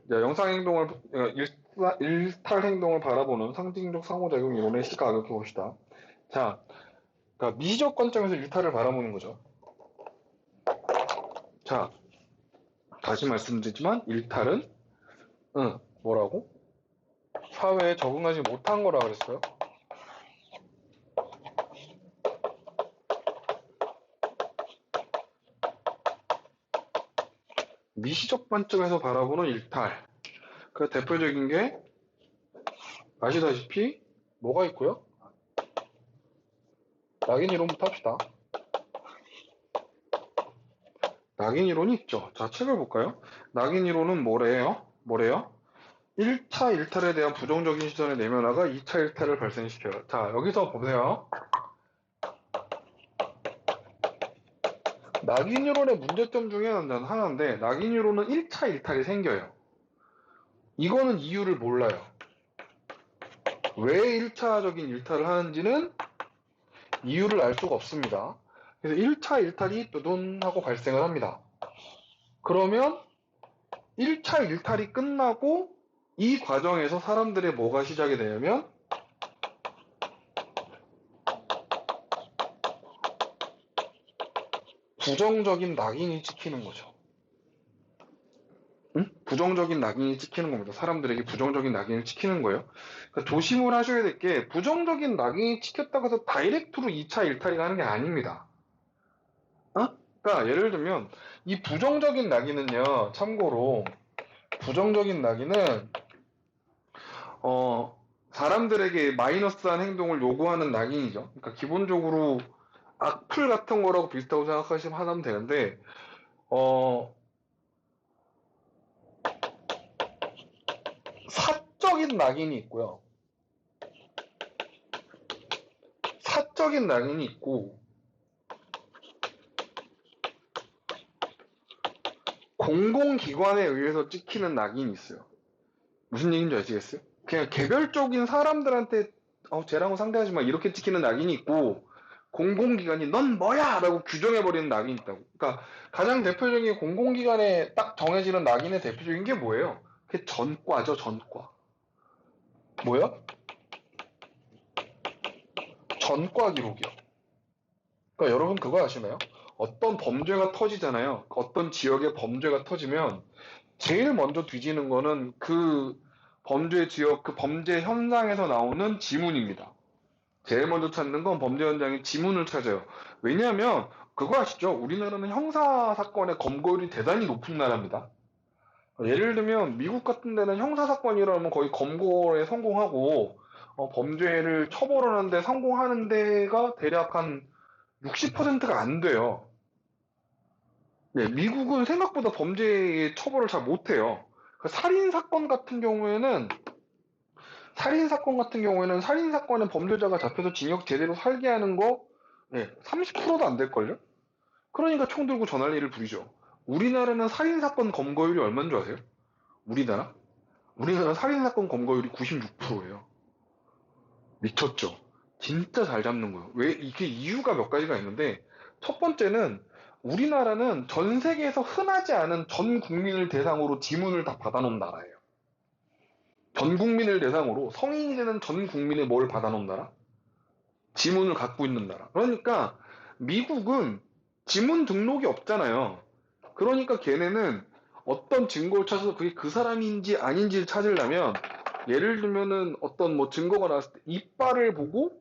자, 일탈 행동을 바라보는 상징적 상호작용 이론의 시각을 봅시다. 자, 그러니까 미시적 관점에서 일탈을 바라보는 거죠. 자, 다시 말씀드리지만 일탈은 뭐라고? 사회에 적응하지 못한 거라 그랬어요. 미시적 관점에서 바라보는 일탈. 그 대표적인 게 아시다시피 뭐가 있고요? 낙인 이론부터 합시다. 낙인 이론이 있죠. 자, 책을 볼까요? 낙인 이론은 뭐래요? 1차 일탈에 대한 부정적인 시선의 내면화가 2차 일탈을 발생시켜요. 자, 여기서 보세요. 낙인 이론의 문제점 중에 하나인데, 낙인 이론은 1차 일탈이 생겨요. 이거는 이유를 몰라요. 왜 1차적인 일탈을 하는지는 이유를 알 수가 없습니다. 그래서 1차 일탈이 두둔하고 발생을 합니다. 그러면 1차 일탈이 끝나고 이 과정에서 사람들의 뭐가 시작이 되냐면 부정적인 낙인이 찍히는 거죠. 부정적인 낙인이 찍히는 겁니다. 사람들에게 부정적인 낙인을 찍히는 거예요. 그러니까 조심을 하셔야 될 게 부정적인 낙인이 찍혔다고 해서 다이렉트로 2차 일탈이 가는 게 아닙니다. 그러니까 예를 들면 이 부정적인 낙인은요. 참고로 부정적인 낙인은 사람들에게 마이너스한 행동을 요구하는 낙인이죠. 그러니까 기본적으로 악플 같은 거라고 비슷하고 생각하시면 하면 되는데 사적인 낙인이 있고요. 사적인 낙인이 있고 공공기관에 의해서 찍히는 낙인이 있어요. 무슨 얘기인지 아시겠어요? 그냥 개별적인 사람들한테 쟤랑은 상대하지 마 이렇게 찍히는 낙인이 있고 공공기관이 넌 뭐야! 라고 규정해버리는 낙인이 있다고. 그러니까 가장 대표적인 공공기관에 딱 정해지는 낙인의 대표적인 게 뭐예요? 그게 전과죠, 전과. 뭐야? 전과 기록이요. 그러니까 여러분 그거 아시나요? 어떤 범죄가 터지잖아요. 어떤 지역에 범죄가 터지면 제일 먼저 뒤지는 거는 그 범죄 지역, 그 범죄 현장에서 나오는 지문입니다. 제일 먼저 찾는 건 범죄 현장의 지문을 찾아요. 왜냐하면 그거 아시죠? 우리나라는 형사 사건의 검거율이 대단히 높은 나라입니다. 예를 들면 미국 같은 데는 형사 사건이라면 거의 검거에 성공하고 범죄를 처벌하는데 성공하는 데가 대략 한 60%가 안 돼요. 네, 미국은 생각보다 범죄의 처벌을 잘 못해요. 살인 사건의 범죄자가 잡혀서 징역 제대로 살게 하는 거 30%도 안 될걸요? 그러니까 총 들고 전화리를 부리죠. 우리나라는 살인사건 검거율이 얼마인 줄 아세요? 우리나라 살인사건 검거율이 96%예요. 미쳤죠? 진짜 잘 잡는 거예요. 왜? 이게 이유가 몇 가지가 있는데, 첫 번째는 우리나라는 전 세계에서 흔하지 않은 전 국민을 대상으로 지문을 다 받아놓은 나라예요. 전 국민을 대상으로 성인이 되는 전 국민의 뭘 받아놓은 나라? 지문을 갖고 있는 나라. 그러니까 미국은 지문 등록이 없잖아요. 그러니까 걔네는 어떤 증거를 찾아서 그게 그 사람인지 아닌지를 찾으려면 예를 들면은 어떤 뭐 증거가 나왔을 때 이빨을 보고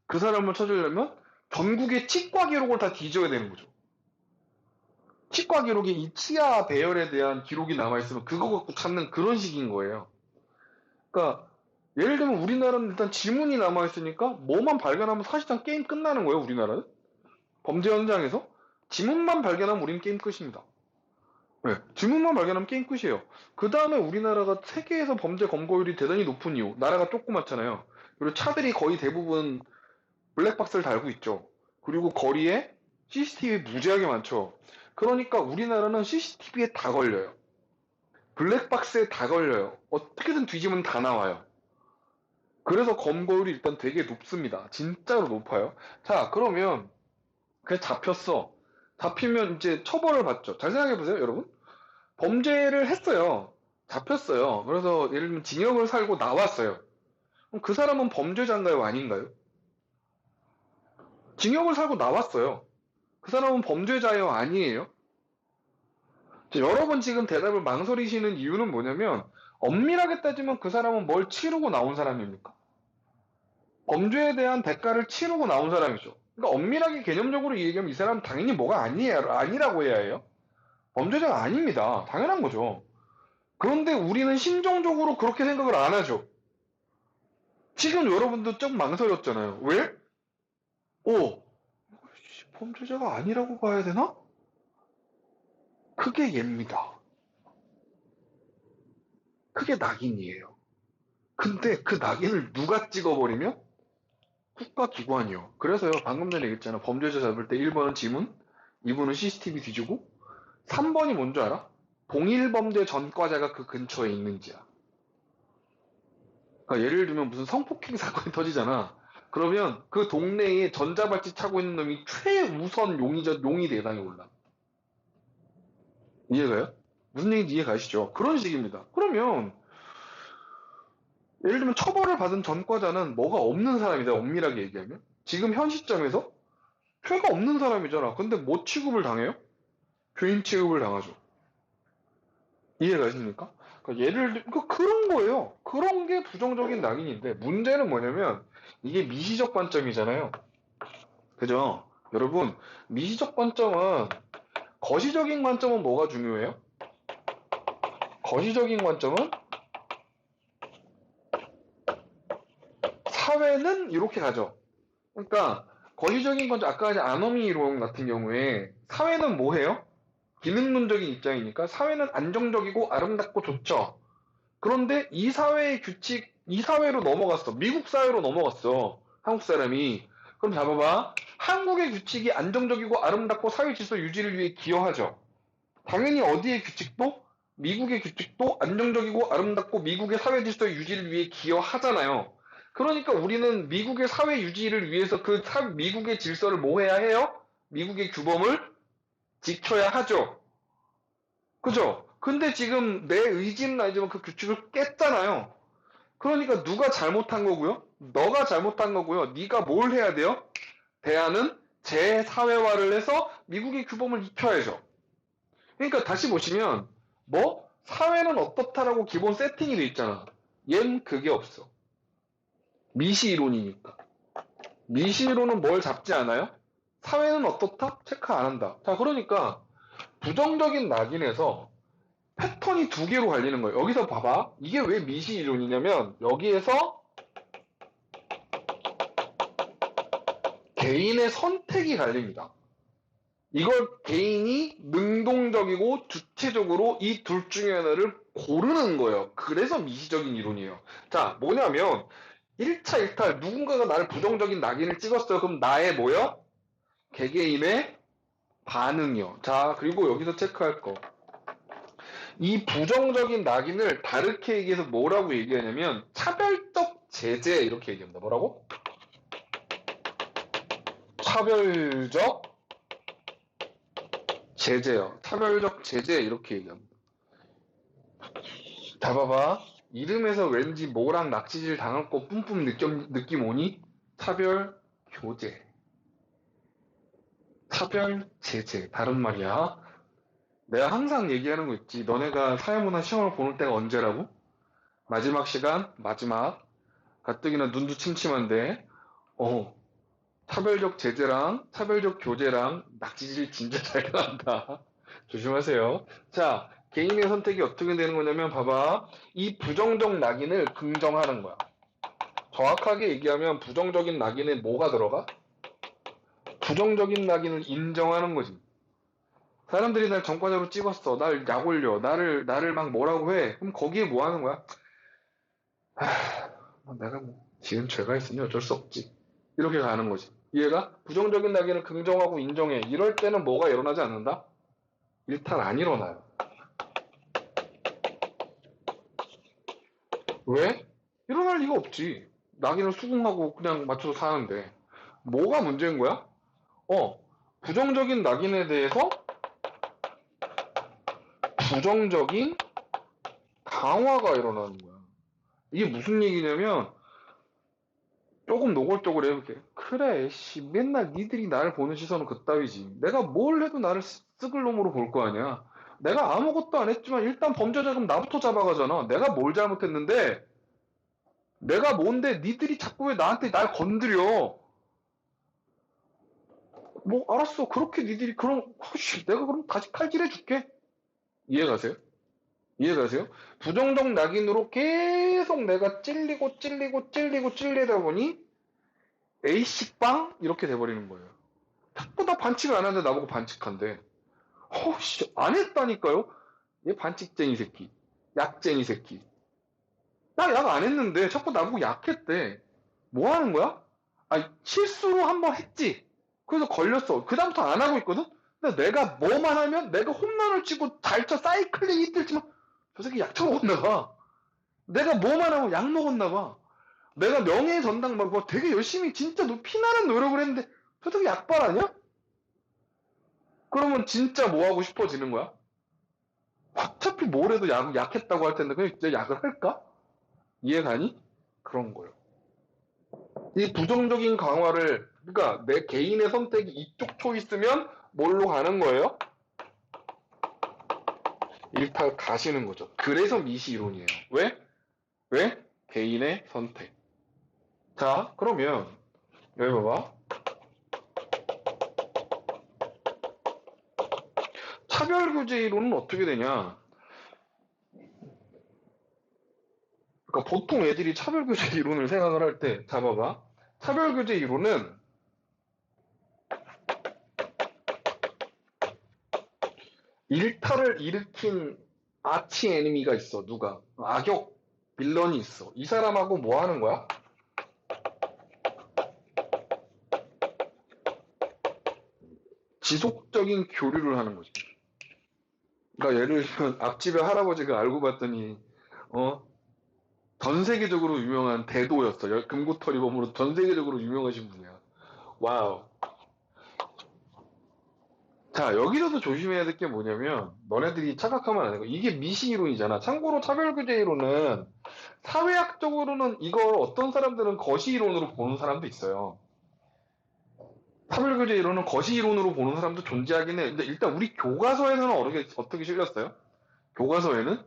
그 사람을 찾으려면 전국의 치과 기록을 다 뒤져야 되는 거죠. 치과 기록에 이 치아 배열에 대한 기록이 남아있으면 그거 갖고 찾는 그런 식인 거예요. 그러니까 예를 들면 우리나라는 일단 지문이 남아있으니까 뭐만 발견하면 사실상 게임 끝나는 거예요, 우리나라는. 범죄 현장에서. 지문만 발견하면 우리는 게임 끝입니다. 네, 지문만 발견하면 게임 끝이에요. 그 다음에 우리나라가 세계에서 범죄 검거율이 대단히 높은 이유, 나라가 조그맣잖아요. 그리고 차들이 거의 대부분 블랙박스를 달고 있죠. 그리고 거리에 CCTV 무지하게 많죠. 그러니까 우리나라는 CCTV에 다 걸려요. 블랙박스에 다 걸려요. 어떻게든 뒤지면 다 나와요. 그래서 검거율이 일단 되게 높습니다. 진짜로 높아요. 자, 그러면 그냥 잡혔어. 잡히면 이제 처벌을 받죠. 잘 생각해보세요, 여러분. 범죄를 했어요. 잡혔어요. 그래서 예를 들면 징역을 살고 나왔어요. 그럼 그 사람은 범죄자인가요? 아닌가요? 징역을 살고 나왔어요. 그 사람은 범죄자예요? 아니에요? 여러 번 지금 대답을 망설이시는 이유는 뭐냐면 엄밀하게 따지면 그 사람은 뭘 치르고 나온 사람입니까? 범죄에 대한 대가를 치르고 나온 사람이죠. 그러니까 엄밀하게 개념적으로 얘기하면 이 사람은 당연히 뭐가 아니에요, 아니라고 해야 해요. 범죄자가 아닙니다. 당연한 거죠. 그런데 우리는 심정적으로 그렇게 생각을 안 하죠. 지금 여러분도 좀 망설였잖아요. 왜? 오, 범죄자가 아니라고 봐야 되나? 그게 얘입니다. 그게 낙인이에요. 근데 그 낙인을 누가 찍어버리면? 국가기관이요. 그래서요, 방금 전에 얘기했잖아. 범죄자 잡을 때 1번은 지문, 2번은 CCTV 뒤지고, 3번이 뭔지 알아? 동일범죄 전과자가 그 근처에 있는지야. 그러니까 예를 들면 무슨 성폭행 사건이 터지잖아. 그러면 그 동네에 전자발찌 차고 있는 놈이 최우선 용의 대상에 올라. 이해가요? 무슨 얘기인지 이해 가시죠? 그런 식입니다. 그러면 예를 들면 처벌을 받은 전과자는 뭐가 없는 사람이다. 엄밀하게 얘기하면. 지금 현 시점에서 죄가 없는 사람이잖아. 근데 뭐 취급을 당해요? 죄인 취급을 당하죠. 이해 가십니까? 그러니까 그런 거예요. 그런 게 부정적인 낙인인데 문제는 뭐냐면 이게 미시적 관점이잖아요. 그죠? 여러분, 미시적 관점은 거시적인 관점은 뭐가 중요해요? 거시적인 관점은 사회는 이렇게 가죠. 그러니까 거시적인 관점 아까 이제 아노미 이론 같은 경우에 사회는 뭐 해요? 기능론적인 입장이니까 사회는 안정적이고 아름답고 좋죠. 그런데 이 사회의 규칙, 이 사회로 넘어갔어. 미국 사회로 넘어갔어. 한국 사람이. 그럼 잡아봐. 한국의 규칙이 안정적이고 아름답고 사회 질서 유지를 위해 기여하죠. 당연히 어디의 규칙도 미국의 규칙도 안정적이고 아름답고 미국의 사회 질서 유지를 위해 기여하잖아요. 그러니까 우리는 미국의 사회 유지를 위해서 미국의 질서를 뭐 해야 해요? 미국의 규범을 지켜야 하죠. 그죠? 근데 지금 내 의지는 아니지만 그 규칙을 깼잖아요. 그러니까 누가 잘못한 거고요? 너가 잘못한 거고요. 네가 뭘 해야 돼요? 대안은 재사회화를 해서 미국의 규범을 입혀야죠. 그러니까 다시 보시면 뭐 사회는 어떻다라고 기본 세팅이 돼 있잖아. 얜 그게 없어. 미시 이론이니까. 미시 이론은 뭘 잡지 않아요? 사회는 어떻다? 체크 안 한다. 자, 그러니까 부정적인 낙인에서 패턴이 두 개로 갈리는 거예요. 여기서 봐봐. 이게 왜 미시 이론이냐면 여기에서 개인의 선택이 갈립니다. 이걸 개인이 능동적이고 주체적으로 이 둘 중에 하나를 고르는 거예요. 그래서 미시적인 이론이에요. 자, 뭐냐면 1차 일탈 누군가가 나를 부정적인 낙인을 찍었어요. 그럼 나의 뭐요? 개개인의 반응이요. 자, 그리고 여기서 체크할 거. 이 부정적인 낙인을 다르게 얘기해서 뭐라고 얘기하냐면 차별적 제재 이렇게 얘기합니다. 뭐라고? 차별적 제재요. 차별적 제재 이렇게 얘기합니다. 잡아봐. 이름에서 왠지 뭐랑 낚시질 당할 거 뿜뿜 느낌 오니? 차별 교제. 차별 제재. 다른 말이야. 내가 항상 얘기하는 거 있지. 너네가 사회문화 시험을 보는 때가 언제라고? 마지막 시간? 마지막. 가뜩이나 눈도 침침한데. 차별적 제재랑 차별적 교제랑 낚시질 진짜 잘 나간다. 조심하세요. 자, 개인의 선택이 어떻게 되는 거냐면 봐봐. 이 부정적 낙인을 긍정하는 거야. 정확하게 얘기하면 부정적인 낙인에 뭐가 들어가? 부정적인 낙인을 인정하는 거지. 사람들이 날 전과자로 찍었어. 날 약 올려. 나를 막 뭐라고 해. 그럼 거기에 뭐 하는 거야? 내가 뭐 지은 죄가 있으니 어쩔 수 없지. 이렇게 가는 거지. 이해가? 부정적인 낙인을 긍정하고 인정해. 이럴 때는 뭐가 일어나지 않는다? 일탈 안 일어나요. 왜? 일어날 리가 없지. 낙인을 수긍하고 그냥 맞춰서 사는데. 뭐가 문제인 거야? 부정적인 낙인에 대해서 부정적인 강화가 일어나는 거야. 이게 무슨 얘기냐면 조금 노골적으로 해볼게. 그래, 씨, 맨날 니들이 나를 보는 시선은 그따위지. 내가 뭘 해도 나를 쓱을 놈으로 볼 거 아니야. 내가 아무것도 안 했지만 일단 범죄 자금 나부터 잡아가잖아. 내가 뭘 잘못했는데, 내가 뭔데 니들이 자꾸 왜 나한테 날 건드려. 뭐 알았어. 그렇게 니들이 그럼 씨, 내가 그럼 다시 칼질해 줄게. 이해가세요? 이해가세요? 부정적 낙인으로 계속 내가 찔리다 보니 A식빵 이렇게 돼버리는 거예요. 자꾸 나 반칙을 안 하는데 나보고 반칙한대. 허씨 안 했다니까요? 얘 반칙쟁이 새끼, 약쟁이 새끼. 나 약 안 했는데 자꾸 나보고 약했대. 뭐 하는 거야? 아니 실수로 한번 했지. 그래서 걸렸어. 그다음부터 안 하고 있거든? 근데 내가 뭐만 하면 내가 홈런을 치고 잘 쳐 사이클링 이틀치면 저 새끼 약 처먹었나 봐. 내가 뭐만 하면 약 먹었나 봐. 내가 명예 전당 막 뭐 되게 열심히 진짜 피나는 노력을 했는데 저 새끼 약발 아니야? 그러면 진짜 뭐 하고 싶어지는 거야? 어차피 뭘 해도 약했다고 할 텐데 그냥 진짜 약을 할까? 이해가니? 그런 거예요. 이 부정적인 강화를 그러니까 내 개인의 선택이 이쪽 초이스면 뭘로 가는 거예요? 일탈 가시는 거죠. 그래서 미시 이론이에요. 왜? 왜? 개인의 선택. 자, 그러면 여기 봐봐. 차별규제 이론은 어떻게 되냐? 그러니까 보통 애들이 차별규제 이론을 생각을 할 때, 잡아봐. 차별규제 이론은 일탈을 일으킨 아치 애니미가 있어. 누가? 악역 빌런이 있어. 이 사람하고 뭐 하는 거야? 지속적인 교류를 하는 거지. 그러니까 예를 들면 앞집에 할아버지가 알고 봤더니 전 세계적으로 유명한 대도였어. 금고털이범으로 전 세계적으로 유명하신 분이야. 와우. 자, 여기서도 조심해야 될 게 뭐냐면, 너네들이 착각하면 안 되고, 이게 미시이론이잖아. 참고로 차별규제이론은, 사회학적으로는 이걸 어떤 사람들은 거시이론으로 보는 사람도 있어요. 차별규제이론은 거시이론으로 보는 사람도 존재하긴 해. 근데 일단 우리 교과서에서는 어떻게 실렸어요? 교과서에는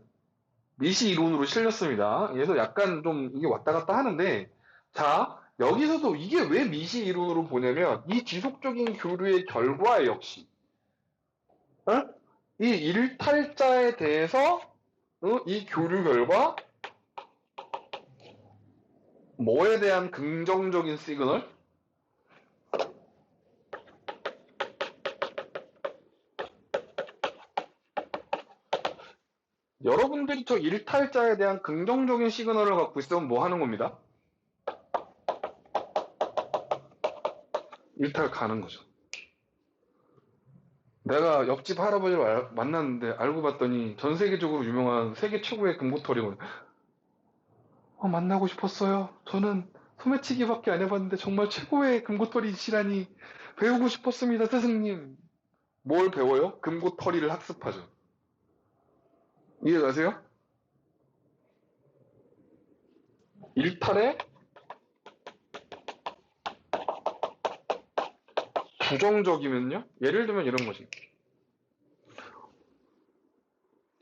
미시이론으로 실렸습니다. 그래서 약간 좀 이게 왔다 갔다 하는데, 자, 여기서도 이게 왜 미시이론으로 보냐면, 이 지속적인 교류의 결과 역시, 어? 이 일탈자에 대해서 이 교류 결과 뭐에 대한 긍정적인 시그널? 여러분들이 저 일탈자에 대한 긍정적인 시그널을 갖고 있으면 뭐 하는 겁니다? 일탈 가는 거죠. 내가 옆집 할아버지를 만났는데 알고 봤더니 전 세계적으로 유명한 세계 최고의 금고털이거든요. 만나고 싶었어요. 저는 소매치기밖에 안 해봤는데 정말 최고의 금고털이시라니 배우고 싶었습니다, 스승님. 뭘 배워요? 금고털이를 학습하죠. 이해가세요? 일탈에 부정적이면요? 예를 들면 이런 거지.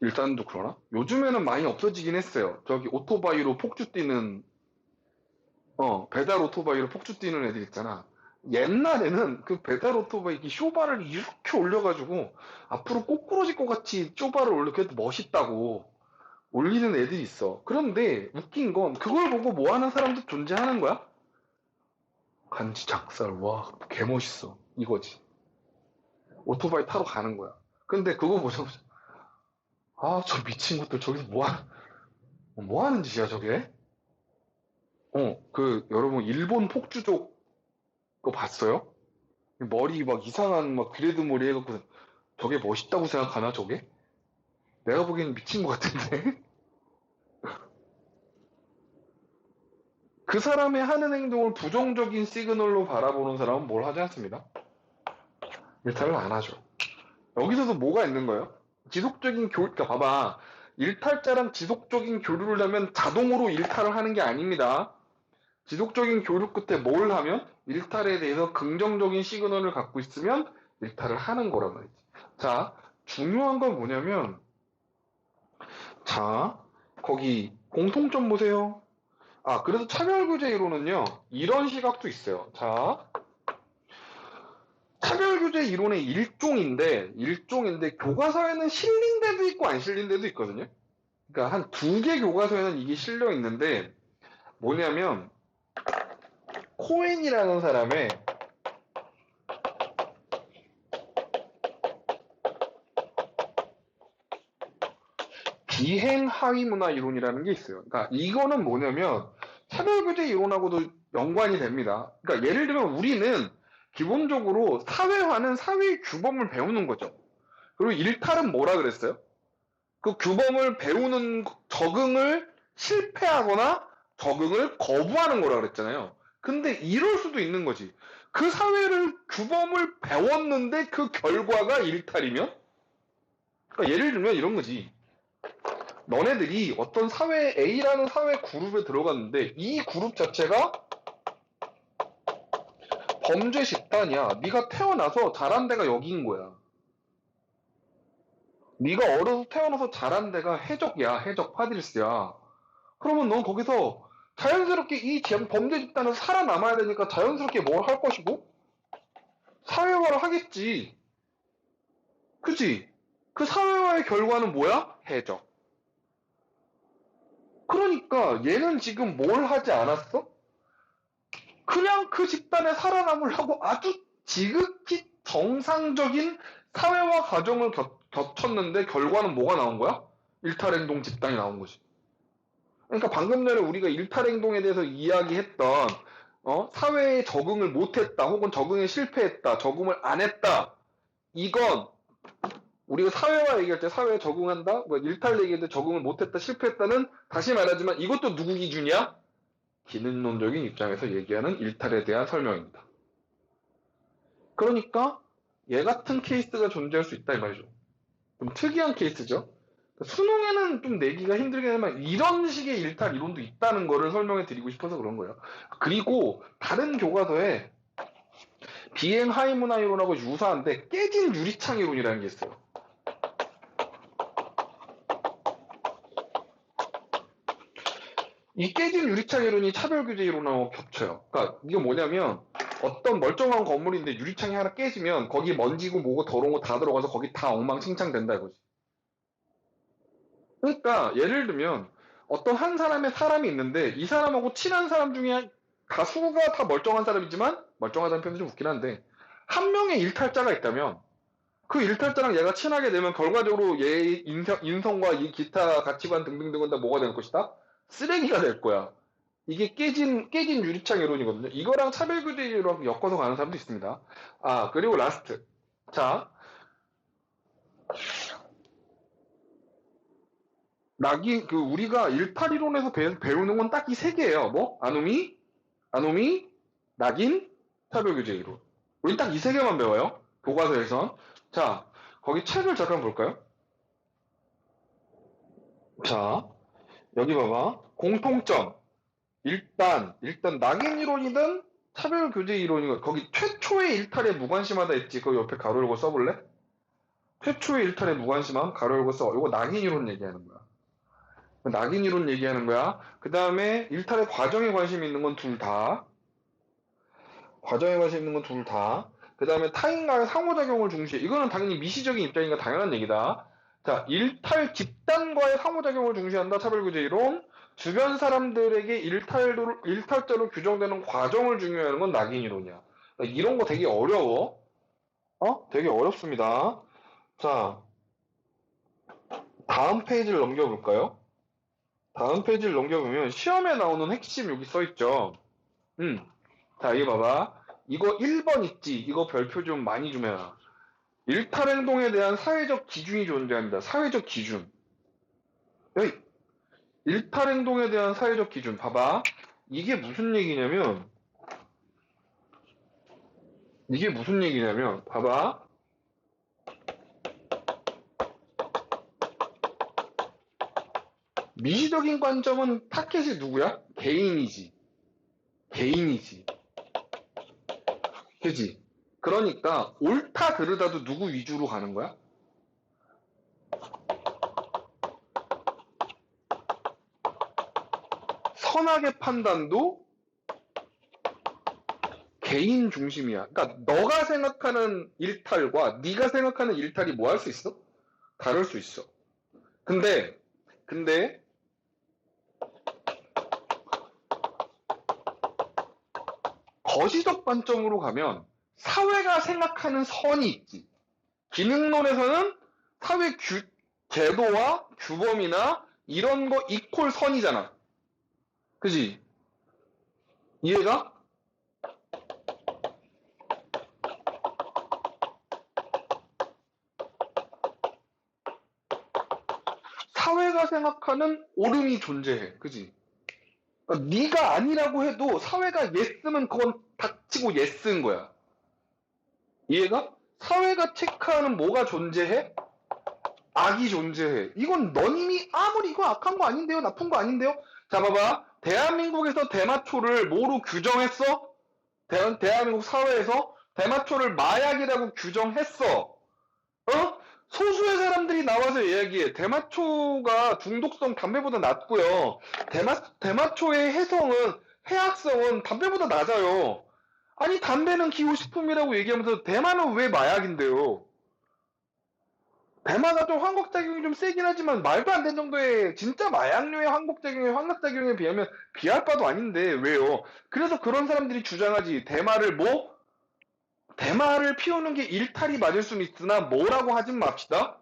일단도 그러나? 요즘에는 많이 없어지긴 했어요. 저기 오토바이로 폭주 뛰는, 배달 오토바이로 폭주 뛰는 애들 있잖아. 옛날에는 그 배달 오토바이 쇼바를 이렇게 올려가지고 앞으로 꼬꾸러질 것 같이 쇼바를 올려, 그래도 멋있다고 올리는 애들이 있어. 그런데 웃긴 건 그걸 보고 뭐 하는 사람도 존재하는 거야? 간지 작살, 와, 개멋있어. 이거지. 오토바이 타러 가는 거야. 근데 그거 보자마자, 저 미친 것들 저기서 뭐 하는 짓이야, 저게? 여러분, 일본 폭주족 그거 봤어요? 머리 막 이상한 막 그레드 머리 해갖고 저게 멋있다고 생각하나, 저게? 내가 보기엔 미친 것 같은데? 그 사람의 하는 행동을 부정적인 시그널로 바라보는 사람은 뭘 하지 않습니다. 일탈을 안 하죠. 여기서도 뭐가 있는 거예요? 지속적인 그러니까 봐봐. 일탈자란 지속적인 교류를 하면 자동으로 일탈을 하는 게 아닙니다. 지속적인 교류 끝에 뭘 하면 일탈에 대해서 긍정적인 시그널을 갖고 있으면 일탈을 하는 거란 말이지. 자, 중요한 건 뭐냐면, 자, 거기 공통점 보세요. 아, 그래서 차별규제 이론은요, 이런 시각도 있어요. 자, 차별규제 이론의 일종인데, 교과서에는 실린 데도 있고 안 실린 데도 있거든요. 그러니까 한 두 개 교과서에는 이게 실려 있는데, 뭐냐면, 코엔이라는 사람의 비행 하위 문화 이론이라는 게 있어요. 그러니까 이거는 뭐냐면 차별규제 이론하고도 연관이 됩니다. 그러니까 예를 들면 우리는 기본적으로 사회화는 사회의 규범을 배우는 거죠. 그리고 일탈은 뭐라 그랬어요? 그 규범을 배우는 적응을 실패하거나 적응을 거부하는 거라 그랬잖아요. 근데 이럴 수도 있는 거지. 그 사회를 규범을 배웠는데 그 결과가 일탈이면? 그러니까 예를 들면 이런 거지. 너네들이 어떤 사회 A라는 사회 그룹에 들어갔는데 이 그룹 자체가 범죄 집단이야. 네가 태어나서 자란 데가 여기인 거야. 네가 어려서 태어나서 자란 데가 해적이야. 해적 파디르스야. 그러면 넌 거기서 자연스럽게 이 범죄 집단에서 살아남아야 되니까 자연스럽게 뭘 할 것이고 사회화를 하겠지. 그치? 그 사회화의 결과는 뭐야? 해적. 그러니까 얘는 지금 뭘 하지 않았어? 그냥 그 집단에 살아남으려고 아주 지극히 정상적인 사회화 과정을 쳤는데 결과는 뭐가 나온 거야? 일탈행동 집단이 나온 거지. 그러니까 방금 전에 우리가 일탈행동에 대해서 이야기했던 사회에 적응을 못했다 혹은 적응에 실패했다 적응을 안 했다 이건 우리가 사회화 얘기할 때 사회에 적응한다 뭐 일탈 얘기할 때 적응을 못했다 실패했다는 다시 말하지만 이것도 누구 기준이야? 기능론적인 입장에서 얘기하는 일탈에 대한 설명입니다. 그러니까 얘 같은 케이스가 존재할 수 있다 이 말이죠. 좀 특이한 케이스죠. 수능에는 좀 내기가 힘들긴 하지만 이런 식의 일탈 이론도 있다는 거를 설명해 드리고 싶어서 그런 거예요. 그리고 다른 교과서에 비행 하위 문화 이론하고 유사한데 깨진 유리창 이론이라는 게 있어요. 이 깨진 유리창 이론이 차별규제 이론하고 겹쳐요. 그러니까 이게 뭐냐면 어떤 멀쩡한 건물인데 유리창이 하나 깨지면 거기 먼지고 뭐고 더러운 거 다 들어가서 거기 다 엉망진창 된다 이거지. 그러니까 예를 들면 어떤 한 사람의 사람이 있는데 이 사람하고 친한 사람 중에 다수가 다 멀쩡한 사람이지만 멀쩡하다는 표현이 좀 웃긴 한데 한 명의 일탈자가 있다면 그 일탈자랑 얘가 친하게 되면 결과적으로 얘의 인성과 이 기타 가치관 등등등은 다 뭐가 될 것이다? 쓰레기가 될 거야. 이게 깨진 유리창 이론이거든요. 이거랑 차별규제 이론랑 엮어서 가는 사람도 있습니다. 아, 그리고 라스트. 자, 우리가 일탈 이론에서 배우는 건 딱 이 세 개예요. 뭐? 아노미, 낙인, 차별규제 이론. 우리 딱 이 세 개만 배워요. 교과서에선. 자, 거기 책을 잠깐 볼까요? 자, 여기 봐봐. 공통점. 일단 낙인 이론이든 차별 규제 이론이건 거기 최초의 일탈에 무관심하다 했지. 그 옆에 가로 열고 써볼래? 최초의 일탈에 무관심함 가로 열고 써. 이거 낙인 이론 얘기하는 거야. 낙인 이론 얘기하는 거야. 그 다음에 일탈의 과정에 관심 있는 건 둘 다. 과정에 관심 있는 건 둘 다. 그 다음에 타인과의 상호작용을 중시해. 이거는 당연히 미시적인 입장이니까 당연한 얘기다. 자, 일탈 집단과의 상호작용을 중시한다. 차별규제 이론. 주변 사람들에게 일탈자로 규정되는 과정을 중요하는 건 낙인 이론이야. 그러니까 이런 거 되게 어려워. 되게 어렵습니다. 자, 다음 페이지를 넘겨볼까요? 다음 페이지를 넘겨보면 시험에 나오는 핵심 여기 써있죠. 자, 이거 봐봐. 이거 1번 있지? 이거 별표 좀 많이 좀 해라. 일탈 행동에 대한 사회적 기준이 존재합니다. 사회적 기준. 여기 일탈 행동에 대한 사회적 기준. 봐봐. 이게 무슨 얘기냐면, 봐봐. 미시적인 관점은 타켓이 누구야? 개인이지. 개인이지. 그지? 그러니까 옳다 그르다도 누구 위주로 가는 거야? 선악의 판단도 개인 중심이야. 그러니까 너가 생각하는 일탈과 네가 생각하는 일탈이 뭐 할 수 있어? 다를 수 있어. 근데 거시적 관점으로 가면 사회가 생각하는 선이 있지. 기능론에서는 사회 제도와 규범이나 이런 거 이퀄 선이잖아. 그지? 이해가? 사회가 생각하는 옳음이 존재해. 그지? 그러니까 네가 아니라고 해도 사회가 예스면 그건 닥치고 예스인 거야. 이해가? 사회가 체크하는 뭐가 존재해? 악이 존재해. 이건 너님이 아무리 이거 악한 거 아닌데요? 나쁜 거 아닌데요? 자, 봐봐. 대한민국에서 대마초를 뭐로 규정했어? 대한민국 사회에서 대마초를 마약이라고 규정했어. 어? 소수의 사람들이 나와서 이야기해. 대마초가 중독성 담배보다 낮고요. 대마초의 해악성은 담배보다 낮아요. 아니, 담배는 기호식품이라고 얘기하면서 대마는 왜 마약인데요? 대마가 좀 환각작용이 좀 세긴 하지만 말도 안 되는 정도의 진짜 마약류의 환각작용에 비하면 비할 바도 아닌데 왜요? 그래서 그런 사람들이 주장하지. 대마를 피우는 게 일탈이 맞을 수는 있으나 뭐라고 하진 맙시다.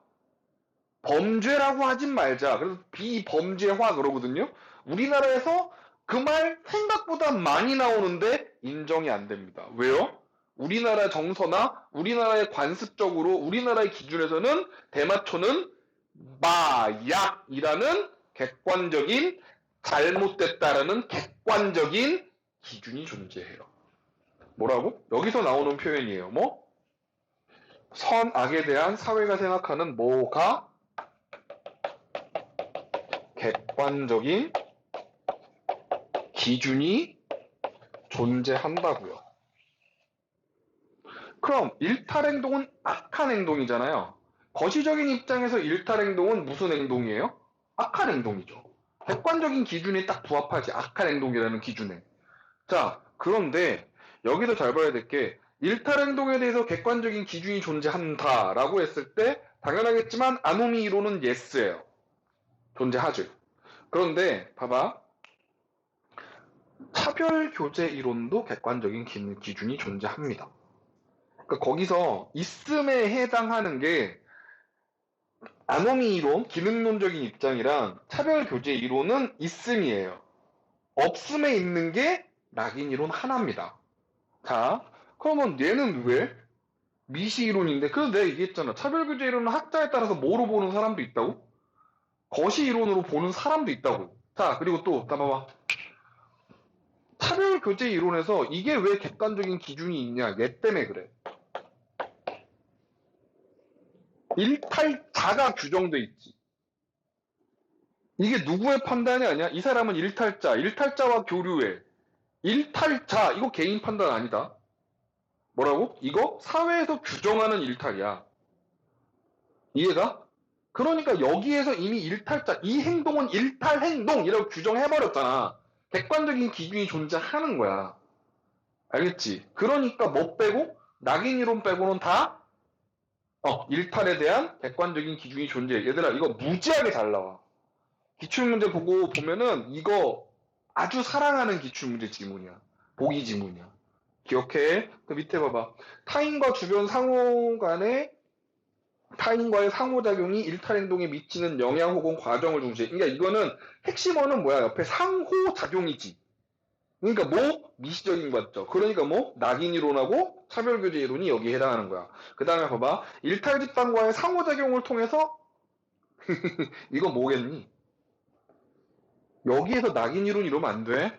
범죄라고 하진 말자. 그래서 비범죄화 그러거든요. 우리나라에서 그 말 생각보다 많이 나오는데 인정이 안 됩니다. 왜요? 우리나라 정서나 우리나라의 관습적으로 우리나라의 기준에서는 대마초는 마약이라는 객관적인 잘못됐다라는 객관적인 기준이 존재해요. 뭐라고? 여기서 나오는 표현이에요. 뭐? 선악에 대한 사회가 생각하는 뭐가 객관적인 기준이 존재한다고요. 그럼 일탈행동은 악한 행동이잖아요. 거시적인 입장에서 일탈행동은 무슨 행동이에요? 악한 행동이죠. 객관적인 기준에 딱 부합하지. 악한 행동이라는 기준에. 자, 그런데 여기서 잘 봐야 될 게 일탈행동에 대해서 객관적인 기준이 존재한다라고 했을 때 당연하겠지만 아노미 이론은 예스예요. 존재하죠. 그런데 봐봐. 차별교제 이론도 객관적인 기준이 존재합니다. 그러니까 거기서 있음에 해당하는 게 아노미 이론, 기능론적인 입장이랑 차별교제 이론은 있음이에요. 없음에 있는 게 낙인 이론 하나입니다. 자, 그러면 얘는 왜? 미시 이론인데, 그래서 내가 얘기했잖아. 차별교제 이론은 학자에 따라서 뭐로 보는 사람도 있다고? 거시 이론으로 보는 사람도 있다고. 자, 그리고 또, 봐봐. 차별교제 이론에서 이게 왜 객관적인 기준이 있냐? 얘 때문에 그래. 일탈자가 규정돼 있지. 이게 누구의 판단이 아니야? 이 사람은 일탈자와 교류해. 일탈자, 이거 개인 판단 아니다. 뭐라고? 이거 사회에서 규정하는 일탈이야. 이해가? 그러니까 여기에서 이미 일탈자, 이 행동은 일탈행동이라고 규정해버렸잖아. 객관적인 기준이 존재하는 거야. 알겠지? 그러니까 뭐 빼고? 낙인이론 빼고는 다 일탈에 대한 객관적인 기준이 존재해. 얘들아, 이거 무지하게 잘 나와. 기출문제 보고 보면은 이거 아주 사랑하는 기출문제 지문이야. 보기 지문이야. 기억해. 그 밑에 봐봐. 타인과의 상호작용이 일탈행동에 미치는 영향 혹은 과정을 중시해. 그러니까 이거는 핵심어는 뭐야? 옆에 상호작용이지. 그러니까 뭐? 미시적인 관점. 그러니까 뭐? 낙인이론하고 차별교제 이론이 여기에 해당하는 거야. 그 다음에 봐봐. 일탈 집단과의 상호작용을 통해서 이거 뭐겠니? 여기에서 낙인이론 이러면 안 돼.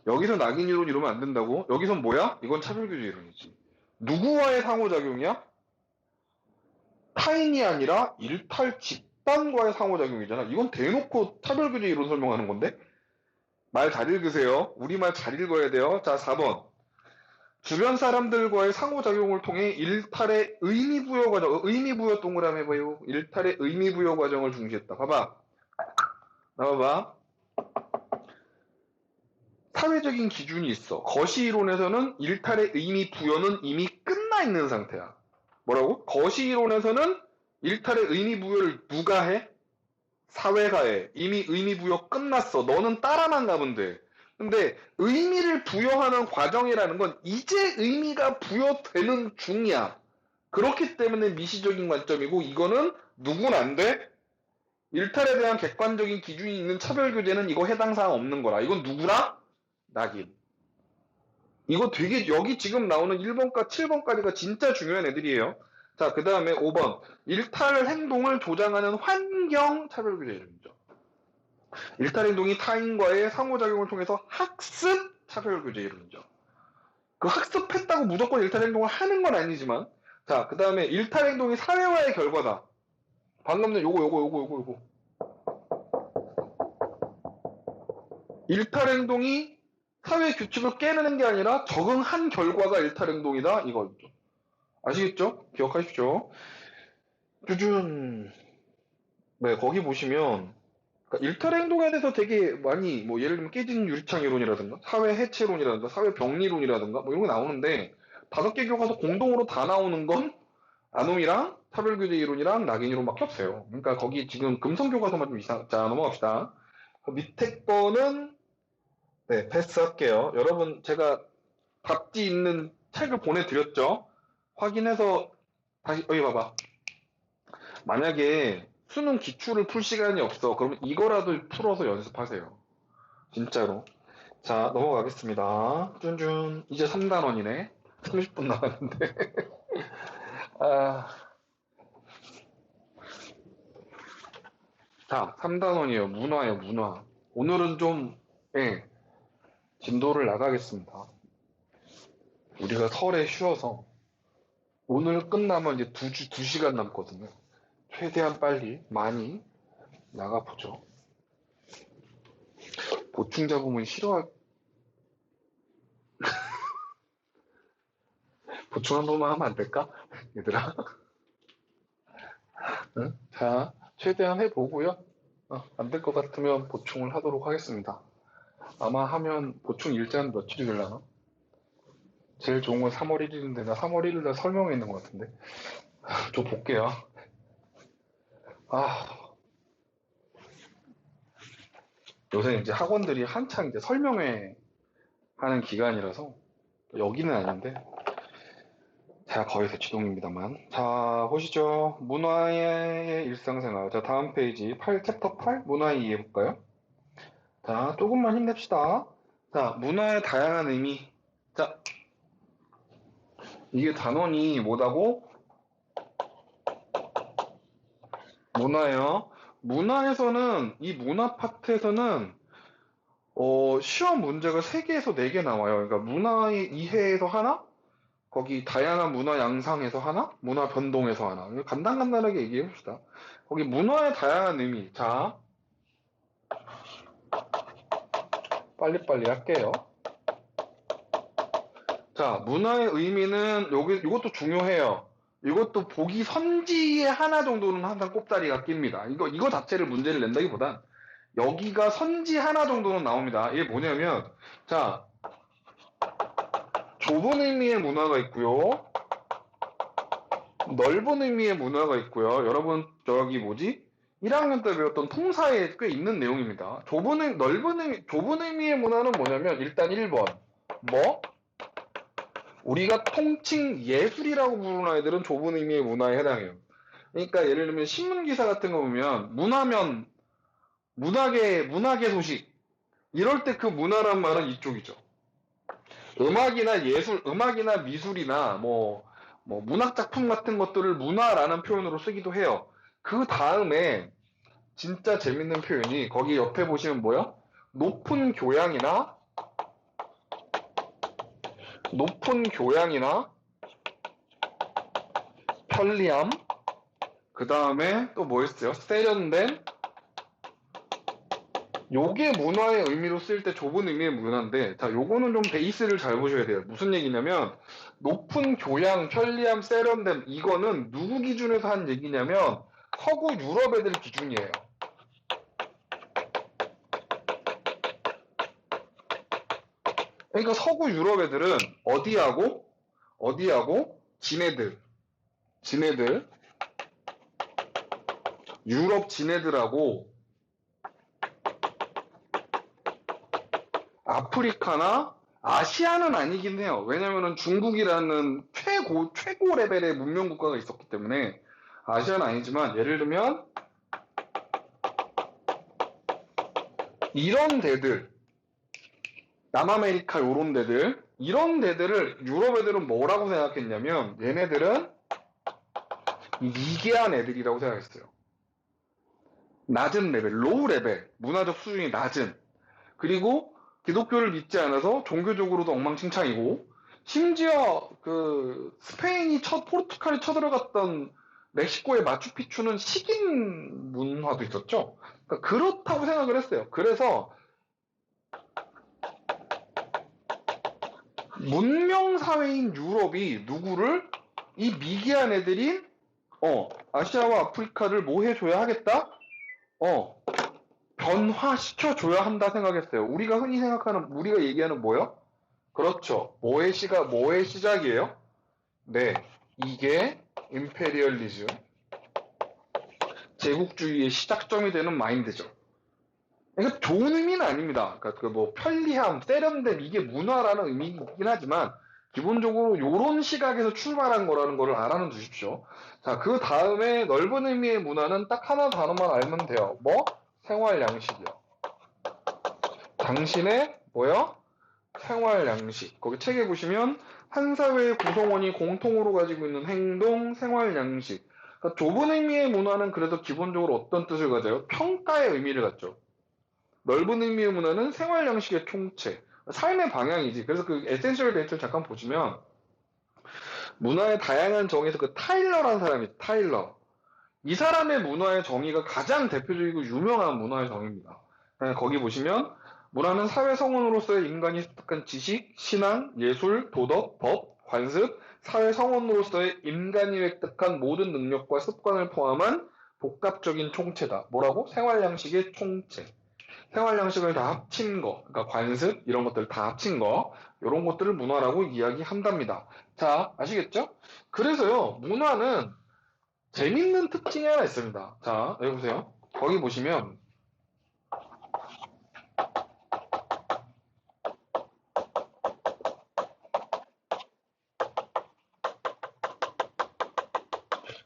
여기서 낙인이론 이러면 안 된다고? 여기선 뭐야? 이건 차별교제 이론이지. 누구와의 상호작용이야? 타인이 아니라 일탈 집단과의 상호작용이잖아. 이건 대놓고 차별규제 이론 설명하는 건데? 말 잘 읽으세요. 우리말 잘 읽어야 돼요. 자, 4번. 주변 사람들과의 상호작용을 통해 일탈의 의미부여 과정, 의미부여 동그라미 해봐요. 일탈의 의미부여 과정을 중시했다. 봐봐. 나와봐. 사회적인 기준이 있어. 거시이론에서는 일탈의 의미 부여는 이미 끝나 있는 상태야. 뭐라고? 거시이론에서는 일탈의 의미 부여를 누가 해? 사회가 해. 이미 의미 부여 끝났어. 너는 따라만 가면 돼. 근데 의미를 부여하는 과정이라는 건 이제 의미가 부여되는 중이야. 그렇기 때문에 미시적인 관점이고 이거는 누군 안 돼? 일탈에 대한 객관적인 기준이 있는 차별규제는 이거 해당 사항 없는 거라. 이건 누구랑? 낙인. 이거 되게 여기 지금 나오는 1번과 7번까지가 진짜 중요한 애들이에요. 자, 그 다음에 5번. 일탈 행동을 조장하는 환경 차별규제 이름이죠. 일탈 행동이 타인과의 상호작용을 통해서 학습 차별규제 이론이죠. 그 학습했다고 무조건 일탈 행동을 하는 건 아니지만, 자, 그 다음에 일탈 행동이 사회화의 결과다. 방금 전 요거. 일탈 행동이 사회 규칙을 깨는 게 아니라 적응한 결과가 일탈 행동이다. 이거죠. 아시겠죠? 기억하십시오. 쭈준. 네, 거기 보시면 그러니까 일탈 행동에 대해서 되게 많이 뭐 예를 들면 깨진 유리창 이론이라든가 사회 해체론이라든가 사회 병리론이라든가 뭐 이런 게 나오는데 5개 교과서 공동으로 다 나오는 건 아놈이랑 차별규제 이론이랑 낙인 이론밖에 없어요. 그러니까 거기 지금 금성 교과서만 좀 이상. 자, 넘어갑시다. 밑에 거는 네, 패스할게요. 여러분 제가 답지 있는 책을 보내드렸죠? 확인해서 다시 여기 봐봐. 만약에 수능 기출을 풀 시간이 없어. 그러면 이거라도 풀어서 연습하세요. 진짜로. 자, 넘어가겠습니다. 쭌쭌. 이제 3단원이네. 30분 남았는데. 아. 자, 3단원이에요. 문화예요, 문화. 오늘은 좀, 예, 진도를 나가겠습니다. 우리가 설에 쉬어서 오늘 끝나면 이제 2시간 남거든요. 최대한 빨리 많이 나가보죠. 보충 잡으면 보충 한 번만 하면 안 될까? 얘들아. 응? 자, 최대한 해보고요. 안 될 것 같으면 보충을 하도록 하겠습니다. 아마 하면 보충 일자는 며칠이 되려나? 제일 좋은 건 3월 1일인데 나 3월 1일날 설명회 있는 것 같은데. 좀 볼게요. 요새 이제 학원들이 한창 이제 설명회 하는 기간이라서 여기는 아닌데 제가 거의 대치동입니다만. 자, 보시죠. 문화의 일상생활. 자, 다음 페이지 챕터 8 문화의 이해 해볼까요? 자, 조금만 힘냅시다. 자, 문화의 다양한 의미. 자, 이게 단원이 뭐다고? 문화예요. 문화에서는 이 문화 파트에서는 시험 문제가 3개에서 4개 나와요. 그러니까 문화의 이해에서 하나, 거기 다양한 문화 양상에서 하나, 문화 변동에서 하나. 간단하게 얘기해 봅시다. 거기 문화의 다양한 의미. 자, 빨리빨리 할게요. 자, 문화의 의미는 이것도 중요해요. 이것도 보기 선지의 하나 정도는 항상 꼽다리가 낍니다. 이거 자체를 문제를 낸다기보단 여기가 선지 하나 정도는 나옵니다. 이게 뭐냐면, 자, 좁은 의미의 문화가 있고요. 넓은 의미의 문화가 있고요. 여러분, 저기 뭐지? 1학년 때 배웠던 통사에 꽤 있는 내용입니다. 좁은 의미의 문화는 뭐냐면, 일단 1번. 뭐? 우리가 통칭 예술이라고 부르는 아이들은 좁은 의미의 문화에 해당해요. 그러니까 예를 들면 신문기사 같은 거 보면, 문화면, 문학의 소식. 이럴 때 그 문화란 말은 이쪽이죠. 음악이나 미술이나 뭐 문학작품 같은 것들을 문화라는 표현으로 쓰기도 해요. 그 다음에 진짜 재밌는 표현이 거기 옆에 보시면 뭐요? 높은 교양이나 편리함, 그 다음에 또 뭐 있어요? 세련된. 요게 문화의 의미로 쓰일 때 좁은 의미의 문화인데, 자, 요거는 좀 베이스를 잘 보셔야 돼요. 무슨 얘기냐면, 높은 교양, 편리함, 세련됨, 이거는 누구 기준에서 한 얘기냐면, 서구 유럽 애들 기준이에요. 그러니까 서구 유럽 애들은 어디하고, 지네들, 유럽 지네들하고, 아프리카나 아시아는 아니긴 해요. 왜냐면은 중국이라는 최고 레벨의 문명 국가가 있었기 때문에 아시아는 아니지만 예를 들면 이런 데들, 남아메리카 요런 데들, 이런 데들을 유럽 애들은 뭐라고 생각했냐면 얘네들은 미개한 애들이라고 생각했어요. 낮은 레벨, 로우 레벨, 문화적 수준이 낮은. 그리고 기독교를 믿지 않아서 종교적으로도 엉망진창이고, 심지어 그 스페인이 포르투갈이 쳐들어갔던 멕시코의 마추픽추는 식인 문화도 있었죠. 그러니까 그렇다고 생각을 했어요. 그래서 문명 사회인 유럽이 누구를 이 미개한 애들인 아시아와 아프리카를 뭐 해줘야 하겠다? 변화시켜줘야 한다 생각했어요. 우리가 흔히 생각하는, 우리가 얘기하는 뭐요? 그렇죠. 뭐의 시작이에요? 네. 이게 임페리얼리즘, 제국주의의 시작점이 되는 마인드죠. 그러니까 좋은 의미는 아닙니다. 그러니까 그 뭐 편리함, 세련됨, 이게 문화라는 의미이긴 하지만 기본적으로 이런 시각에서 출발한 거라는 거를 알아는 두십시오. 자, 그 다음에 넓은 의미의 문화는 딱 하나 단어만 알면 돼요. 뭐? 생활 양식이요. 당신의 뭐요? 생활 양식. 거기 책에 보시면 한 사회의 구성원이 공통으로 가지고 있는 행동, 생활 양식. 그러니까 좁은 의미의 문화는 그래서 기본적으로 어떤 뜻을 가져요? 평가의 의미를 갖죠. 넓은 의미의 문화는 생활 양식의 총체, 삶의 방향이지. 그래서 그 에센셜 데이터를 잠깐 보시면 문화의 다양한 정의에서 그 타일러라는 사람이 타일러. 이 사람의 문화의 정의가 가장 대표적이고 유명한 문화의 정의입니다. 거기 보시면 문화는 사회 성원으로서의 인간이 습득한 지식, 신앙, 예술, 도덕, 법, 관습, 사회 성원으로서의 인간이 획득한 모든 능력과 습관을 포함한 복합적인 총체다. 뭐라고? 생활 양식의 총체. 생활 양식을 다 합친 거, 그러니까 관습 이런 것들 다 합친 거, 이런 것들을 문화라고 이야기한답니다. 자, 아시겠죠? 그래서요, 문화는 재밌는 특징이 하나 있습니다. 자, 여기 보세요. 거기 보시면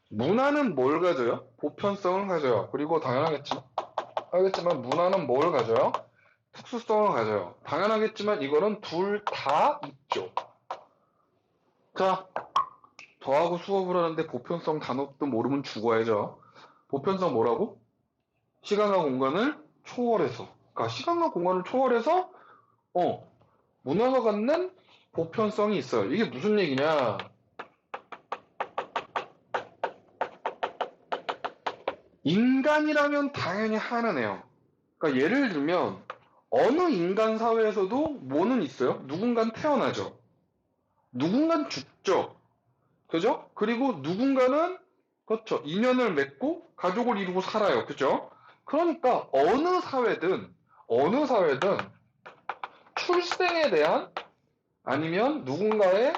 문화는 뭘 가져요? 보편성을 가져요. 그리고 알겠지만 문화는 뭘 가져요? 특수성을 가져요. 당연하겠지만 이거는 둘 다 있죠. 자, 저하고 수업을 하는데 보편성 단어도 모르면 죽어야죠. 보편성 뭐라고? 시간과 공간을 초월해서. 그러니까 시간과 공간을 초월해서 문화가 갖는 보편성이 있어요. 이게 무슨 얘기냐? 인간이라면 당연히 하나네요. 그러니까 예를 들면 어느 인간 사회에서도 뭐는 있어요? 누군가는 태어나죠. 누군가는 죽죠. 그죠? 그리고 누군가는 그렇죠. 인연을 맺고 가족을 이루고 살아요. 그죠? 그러니까 어느 사회든 출생에 대한 아니면 누군가의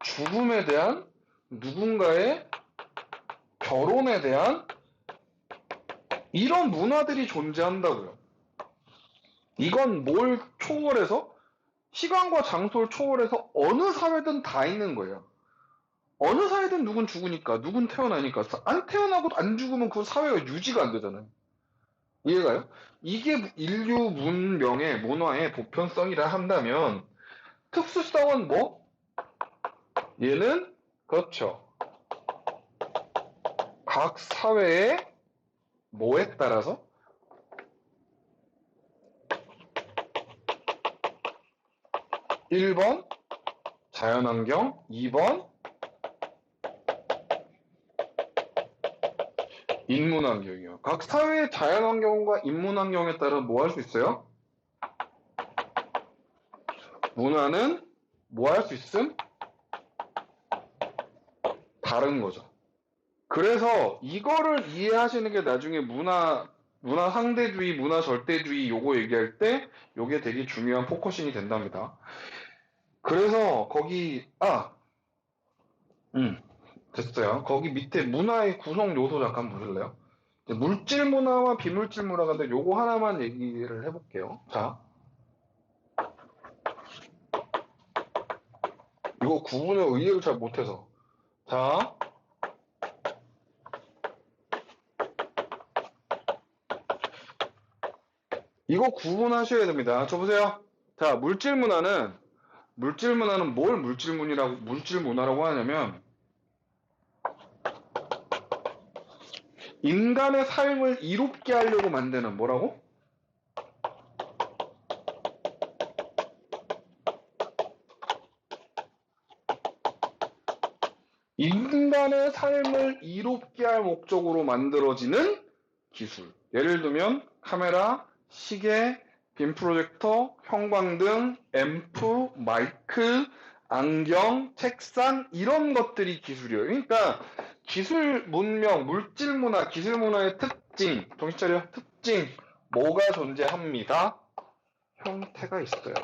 죽음에 대한 누군가의 결혼에 대한 이런 문화들이 존재한다고요. 이건 뭘 초월해서 시간과 장소를 초월해서 어느 사회든 다 있는 거예요. 어느 사회든 누군 죽으니까, 누군 태어나니까. 안 태어나고 안 죽으면 그 사회가 유지가 안 되잖아요. 이해가요? 이게 인류 문명의 문화의 보편성이라 한다면 특수성은 뭐? 얘는 그렇죠. 각 사회의 뭐에 따라서 1번 자연환경, 2번 인문환경이요. 각 사회의 자연환경과 인문환경에 따라 뭐 할 수 있어요? 문화는 뭐 할 수 있음? 다른 거죠. 그래서 이거를 이해하시는 게 나중에 문화 상대주의, 문화 절대주의 요거 얘기할 때 요게 되게 중요한 포커싱이 된답니다. 그래서 거기, 음, 됐어요. 거기 밑에 문화의 구성 요소 잠깐 보실래요? 물질 문화와 비물질 문화가 있는데 요거 하나만 얘기를 해볼게요. 자, 이거 구분을 의외로 잘 못해서. 자, 이거 구분하셔야 됩니다. 저 보세요. 자, 물질 문화는 뭘 물질 문화라고 하냐면, 인간의 삶을 이롭게 하려고 만드는 뭐라고? 인간의 삶을 이롭게 할 목적으로 만들어지는 기술. 예를 들면 카메라, 시계, 빔 프로젝터, 형광등, 앰프, 마이크, 안경, 책상 이런 것들이 기술이에요. 그러니까 기술 문명, 물질 문화, 기술 문화의 특징, 정신 차려. 특징 뭐가 존재합니다. 형태가 있어요.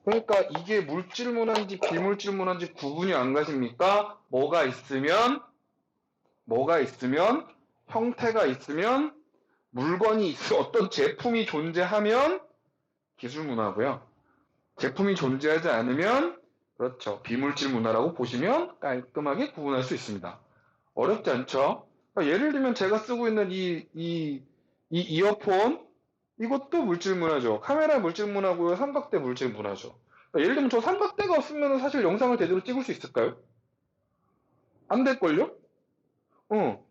그러니까 이게 물질 문화인지 비물질 문화인지 구분이 안 가십니까? 뭐가 있으면, 형태가 있으면, 물건이 있으면, 어떤 제품이 존재하면 기술 문화고요. 제품이 존재하지 않으면, 그렇죠. 비물질 문화라고 보시면 깔끔하게 구분할 수 있습니다. 어렵지 않죠? 그러니까 예를 들면 제가 쓰고 있는 이 이어폰, 이것도 물질 문화죠. 카메라 물질 문화고요. 삼각대 물질 문화죠. 그러니까 예를 들면 저 삼각대가 없으면 사실 영상을 제대로 찍을 수 있을까요? 안 될걸요? 어.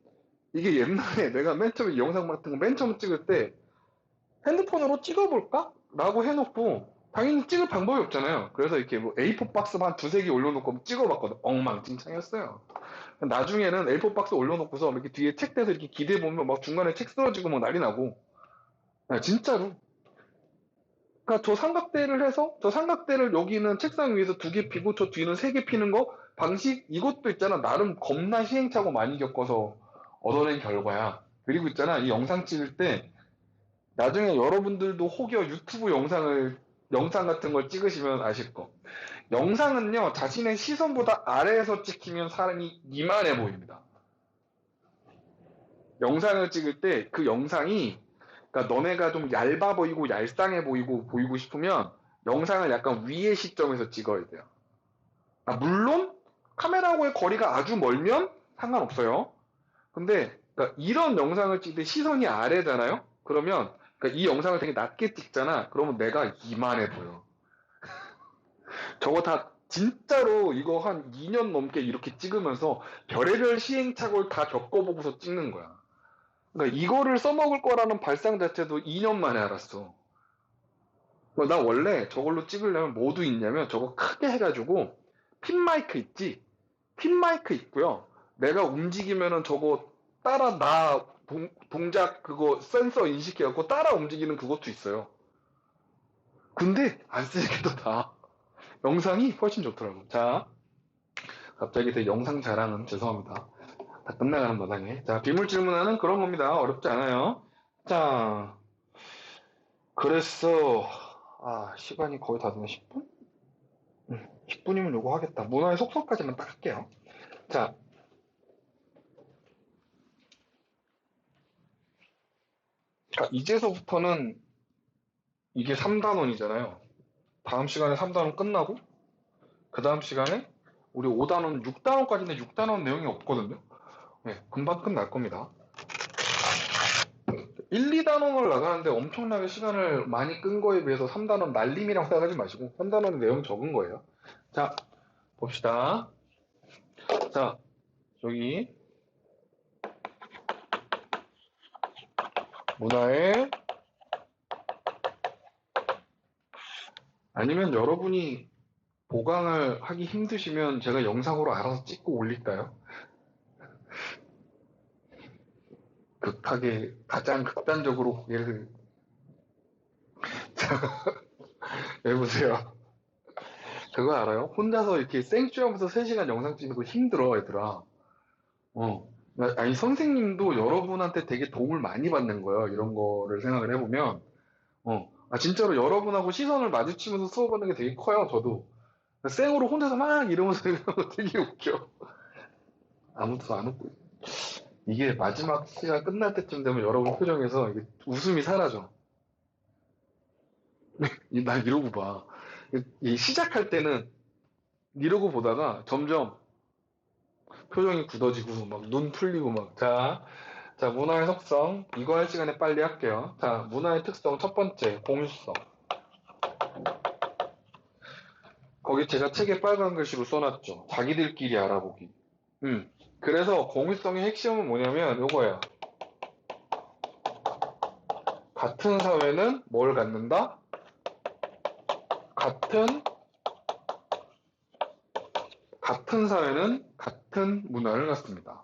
이게 옛날에 내가 맨 처음에 영상 같은 거 맨 처음 찍을 때 핸드폰으로 찍어볼까? 라고 해놓고 당연히 찍을 방법이 없잖아요. 그래서 이렇게 뭐 A4 박스만 두세 개 올려놓고 찍어봤거든. 엉망진창이었어요. 나중에는 A4 박스 올려놓고서 이렇게 뒤에 책 대서 이렇게 기대보면 막 중간에 책 쓰러지고 막 난리 나고. 진짜로. 그러니까 저 삼각대를 해서 저 삼각대를 여기는 책상 위에서 두 개 피고 저 뒤는 세 개 피는 거 방식 이것도 있잖아. 나름 겁나 시행착오 많이 겪어서 얻어낸 결과야. 그리고 있잖아. 이 영상 찍을 때 나중에 여러분들도 혹여 유튜브 영상 같은 걸 찍으시면 아실 거. 영상은요, 자신의 시선보다 아래에서 찍히면 사람이 이만해 보입니다. 영상을 찍을 때 그 영상이, 그러니까 너네가 좀 얇아 보이고 얄쌍해 보이고 싶으면 영상을 약간 위의 시점에서 찍어야 돼요. 물론 카메라하고의 거리가 아주 멀면 상관없어요. 근데 그러니까 이런 영상을 찍을 때 시선이 아래잖아요. 그러면 그러니까 이 영상을 되게 낮게 찍잖아. 그러면 내가 이만해 보여. 저거 다 진짜로 이거 한 2년 넘게 이렇게 찍으면서 별의별 시행착오를 다 겪어보고서 찍는 거야. 그러니까 이거를 써먹을 거라는 발상 자체도 2년 만에 알았어. 나 원래 저걸로 찍으려면 뭐도 있냐면 저거 크게 해가지고 핀 마이크 있지? 핀 마이크 있고요. 내가 움직이면은 저거 따라 동작 그거 센서 인식해갖고 따라 움직이는 그것도 있어요. 근데 안 쓰니까 다 영상이 훨씬 좋더라고. 자, 갑자기 제 영상 자랑은 죄송합니다. 다 끝나가는 마당에. 자, 비물 질문하는 그런 겁니다. 어렵지 않아요. 자, 그래서 시간이 거의 다 됐네. 10분? 10분이면 요거 하겠다. 문화의 속성까지만 딱 할게요. 자, 이제서부터는 이게 3단원이잖아요. 다음 시간에 3단원 끝나고 그 다음 시간에 우리 5단원, 6단원까지는 6단원 내용이 없거든요. 네, 금방 끝날 겁니다. 1, 2단원을 나가는데 엄청나게 시간을 많이 끈 거에 비해서 3단원 날림이라고 생각하지 마시고 3단원의 내용 적은 거예요. 자, 봅시다. 자, 여기 문화에 아니면 여러분이 보강을 하기 힘드시면 제가 영상으로 알아서 찍고 올릴까요? 급하게 가장 극단적으로 얘를 해보세요. 그거 알아요? 혼자서 이렇게 생쇼하면서 3시간 영상 찍는 거 힘들어, 얘들아. 어. 아니, 선생님도 여러분한테 되게 도움을 많이 받는 거예요. 이런 거를 생각을 해보면. 진짜로 여러분하고 시선을 마주치면서 수업하는 게 되게 커요, 저도. 생으로 혼자서 막 이러면서 이러는 거 되게 웃겨. 아무도 안 웃고. 이게 마지막 시간 끝날 때쯤 되면 여러분 표정에서 이게 웃음이 사라져. 날 이러고 봐. 시작할 때는 이러고 보다가 점점 표정이 굳어지고 막 눈 풀리고 막 자, 문화의 속성 이거 할 시간에 빨리 할게요. 자, 문화의 특성 첫 번째 공유성. 거기 제가 책에 빨간 글씨로 써놨죠. 자기들끼리 알아보기. 그래서 공유성의 핵심은 뭐냐면 요거예요. 같은 사회는 뭘 갖는다? 같은 사회는 같은 문화를 갖습니다.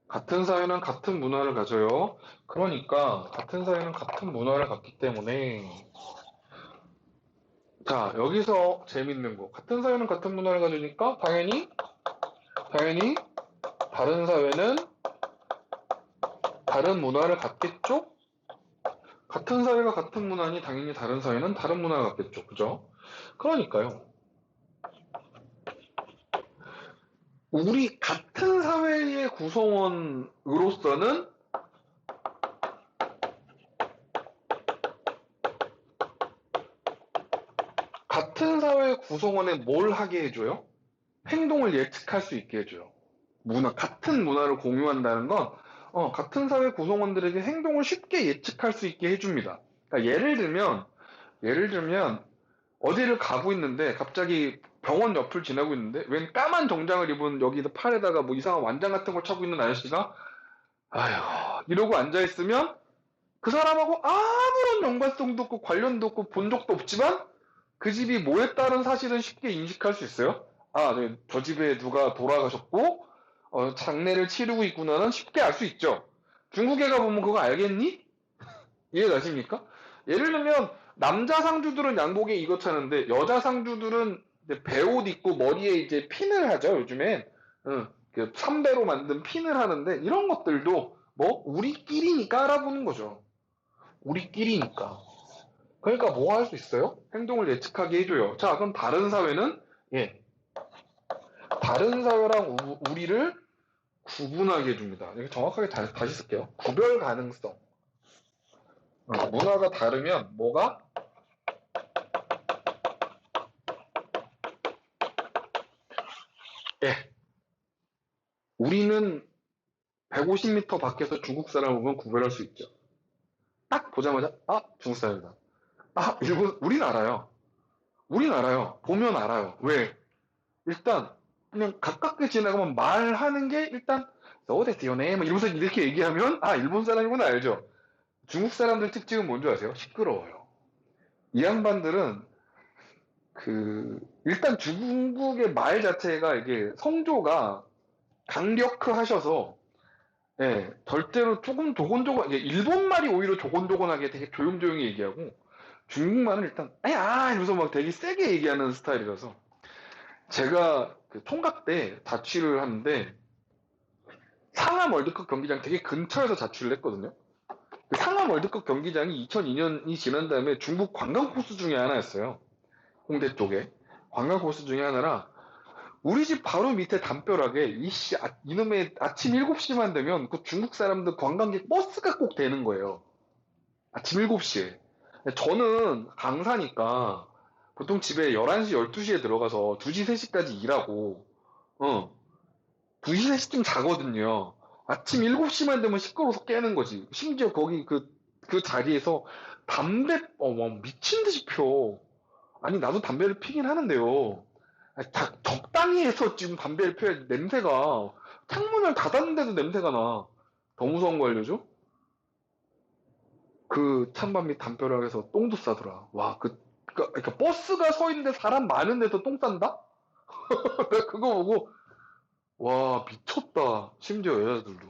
같은 사회는 같은 문화를 가져요. 그러니까 같은 사회는 같은 문화를 갖기 때문에 자, 여기서 재밌는 거. 같은 사회는 같은 문화를 가지니까 당연히 다른 사회는 다른 문화를 갖겠죠? 같은 사회가 같은 문화니 당연히 다른 사회는 다른 문화를 갖겠죠. 그죠? 그러니까요. 우리 같은 사회의 구성원으로서는 같은 사회 구성원에 뭘 하게 해줘요? 행동을 예측할 수 있게 해줘요. 같은 문화를 공유한다는 건 같은 사회 구성원들에게 행동을 쉽게 예측할 수 있게 해줍니다. 그러니까 예를 들면 어디를 가고 있는데 갑자기 병원 옆을 지나고 있는데 웬 까만 정장을 입은 여기 팔에다가 뭐 이상한 완장 같은 걸 차고 있는 아저씨가 아휴 이러고 앉아있으면 그 사람하고 아무런 연관성도 없고 관련도 없고 본 적도 없지만 그 집이 뭐에 따른 사실은 쉽게 인식할 수 있어요. 네, 저 집에 누가 돌아가셨고 장례를 치르고 있구나는 쉽게 알 수 있죠. 중국에 가보면 그거 알겠니? 이해가십니까? 예를 들면 남자 상주들은 양복에 이거 차는데 여자 상주들은 배옷 입고 머리에 이제 핀을 하죠. 요즘엔 그 삼배로 만든 핀을 하는데 이런 것들도 뭐 우리끼리니까 알아보는 거죠. 우리끼리니까. 그러니까 뭐 할 수 있어요? 행동을 예측하게 해줘요. 자, 그럼 다른 사회는 다른 사회랑 우리를 구분하게 해줍니다. 이거 정확하게 다시 쓸게요. 구별 가능성. 문화가 다르면 뭐가? 우리는 150m 밖에서 중국 사람 보면 구별할 수 있죠. 딱 보자마자 중국 사람이다. 일본 우린 알아요. 보면 알아요. 왜? 일단 그냥 가깝게 지나가면 말하는 게 일단 어데스요네 뭐 이러면서 이렇게 얘기하면 일본 사람이구나 알죠. 중국 사람들 특징은 뭔지 아세요? 시끄러워요. 이 양반들은 일단 중국의 말 자체가 이게 성조가 강력하셔서 절대로 조금 조곤조곤 일본 말이 오히려 조곤조곤하게 되게 조용조용히 얘기하고 중국말은 일단 이러면서 막 되게 세게 얘기하는 스타일이라서 제가 총각 때 자취를 하는데 상암 월드컵 경기장 되게 근처에서 자취를 했거든요. 그 상암 월드컵 경기장이 2002년이 지난 다음에 중국 관광 코스 중에 하나였어요. 홍대 쪽에 관광 코스 중에 하나라 우리 집 바로 밑에 담벼락에 이놈의 아침 7시만 되면 그 중국 사람들 관광객 버스가 꼭 되는 거예요. 아침 7시에. 저는 강사니까 보통 집에 11시, 12시에 들어가서 2시, 3시까지 일하고 2시, 3시쯤 자거든요. 아침 7시만 되면 시끄러워서 깨는 거지. 심지어 거기 그 자리에서 담배 미친 듯이 펴. 아니 나도 담배를 피긴 하는데요. 적당히 해서 지금 담배를 피워야지. 냄새가 창문을 닫았는데도 냄새가 나. 더 무서운 거 알려줘? 그 찬밥 밑 담벼락에서 똥도 싸더라. 와, 그러니까 버스가 서 있는데 사람 많은 데서 똥 싼다? 내가 그거 보고 와 미쳤다. 심지어 여자들도.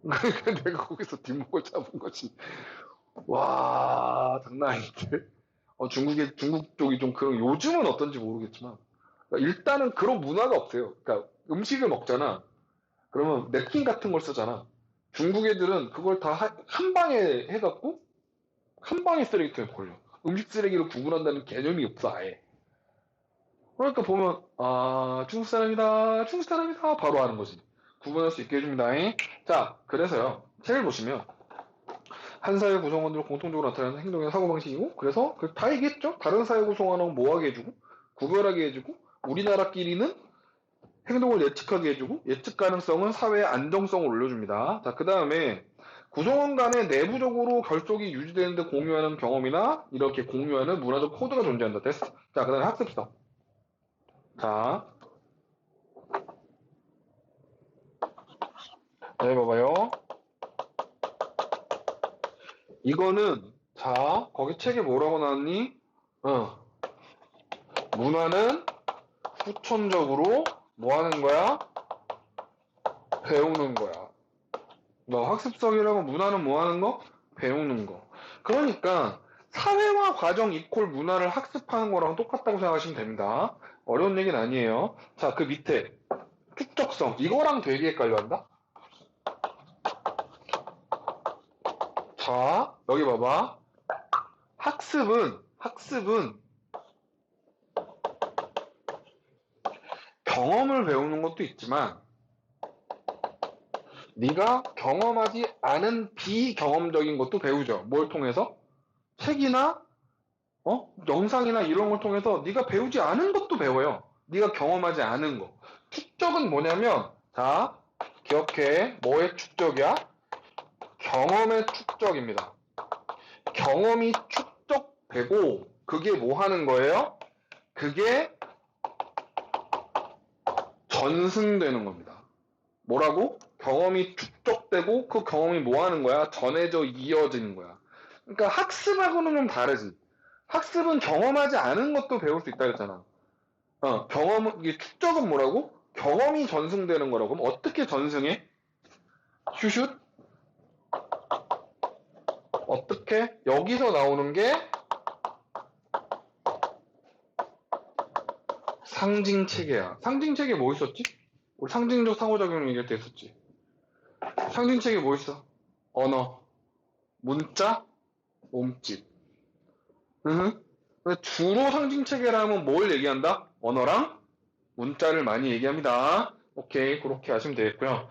그러니까 내가 거기서 뒷목을 잡은 거지. 와, 장난 아닌데? 중국 쪽이 좀 그런, 요즘은 어떤지 모르겠지만, 그러니까 일단은 그런 문화가 없어요. 그러니까 음식을 먹잖아. 그러면 냅킨 같은 걸 쓰잖아. 중국 애들은 그걸 다 한 방에 해갖고, 한 방에 쓰레기통에 걸려. 음식 쓰레기를 구분한다는 개념이 없어, 아예. 그러니까 보면, 아, 중국 사람이다, 중국 사람이다, 바로 아는 거지. 구분할 수 있게 해줍니다. 자, 그래서요, 책을 보시면, 한 사회 구성원들로 공통적으로 나타나는 행동의 사고방식이고, 그래서 다 얘기했죠? 다른 사회 구성원하고 뭐하게 해주고, 구별하게 해주고, 우리나라끼리는 행동을 예측하게 해주고, 예측 가능성은 사회의 안정성을 올려줍니다. 자, 그 다음에 구성원 간에 내부적으로 결속이 유지되는데 공유하는 경험이나 이렇게 공유하는 문화적 코드가 존재한다. 됐어. 자, 그 다음에 학습성. 자, 네, 봐봐요. 이거는, 자, 거기 책에 뭐라고 나왔니? 문화는 후천적으로 뭐 하는 거야? 배우는 거야. 뭐 학습성이라고 문화는 뭐 하는 거? 배우는 거. 그러니까 사회화 과정 이퀄 문화를 학습하는 거랑 똑같다고 생각하시면 됩니다. 어려운 얘기는 아니에요. 자, 그 밑에 축적성. 이거랑 되게 헷갈려한다? 자, 여기 봐봐. 학습은 경험을 배우는 것도 있지만 네가 경험하지 않은 비경험적인 것도 배우죠. 뭘 통해서? 책이나 영상이나 이런 걸 통해서 네가 배우지 않은 것도 배워요. 네가 경험하지 않은 거. 축적은 뭐냐면, 자, 기억해. 뭐의 축적이야? 경험의 축적입니다. 경험이 축적되고 그게 뭐 하는 거예요? 그게 전승되는 겁니다. 뭐라고? 경험이 축적되고 그 경험이 뭐 하는 거야? 전해져 이어지는 거야. 그러니까 학습하고는 좀 다르지. 학습은 경험하지 않은 것도 배울 수 있다 그랬잖아. 이게 축적은 뭐라고? 경험이 전승되는 거라고. 그럼 어떻게 전승해? 슈슛? 어떻게? 여기서 나오는 게 상징체계야. 상징체계 뭐 있었지? 우리 상징적 상호작용 얘기할 때 했었지. 상징체계 뭐 있어? 언어, 문자, 몸짓. 응? 주로 상징체계라면 뭘 얘기한다? 언어랑 문자를 많이 얘기합니다. 오케이, 그렇게 하시면 되겠고요.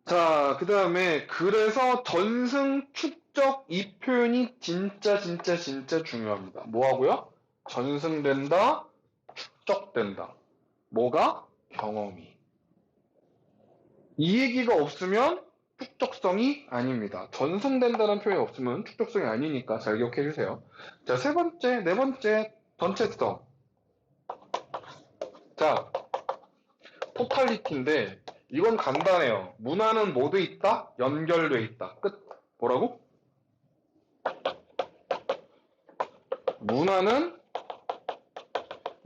자, 그 다음에 그래서 전승, 축적 이 표현이 진짜 중요합니다. 뭐하고요? 전승된다, 축적된다. 뭐가? 경험이. 이 얘기가 없으면 축적성이 아닙니다. 전승된다는 표현이 없으면 축적성이 아니니까 잘 기억해 주세요. 자, 네 번째, 전체성. 자, 토탈리티인데 이건 간단해요. 문화는 모두 있다, 연결돼 있다. 끝. 뭐라고? 문화는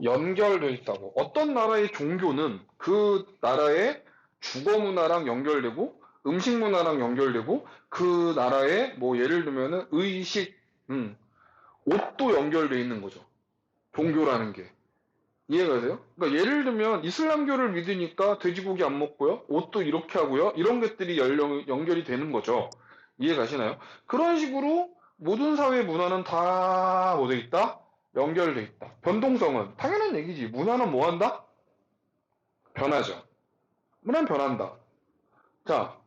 연결돼 있다고. 어떤 나라의 종교는 그 나라의 주거 문화랑 연결되고 음식 문화랑 연결되고 그 나라의 뭐 예를 들면은 의식, 옷도 연결돼 있는 거죠. 종교라는 게. 이해가 돼요? 그러니까 예를 들면 이슬람교를 믿으니까 돼지고기 안 먹고요. 옷도 이렇게 하고요. 이런 것들이 연결이 되는 거죠. 이해 가시나요? 그런 식으로 모든 사회 문화는 다 뭐 돼 있다? 연결돼 있다. 변동성은 당연한 얘기지. 문화는 뭐 한다? 변하죠. 문화는 변한다. 자,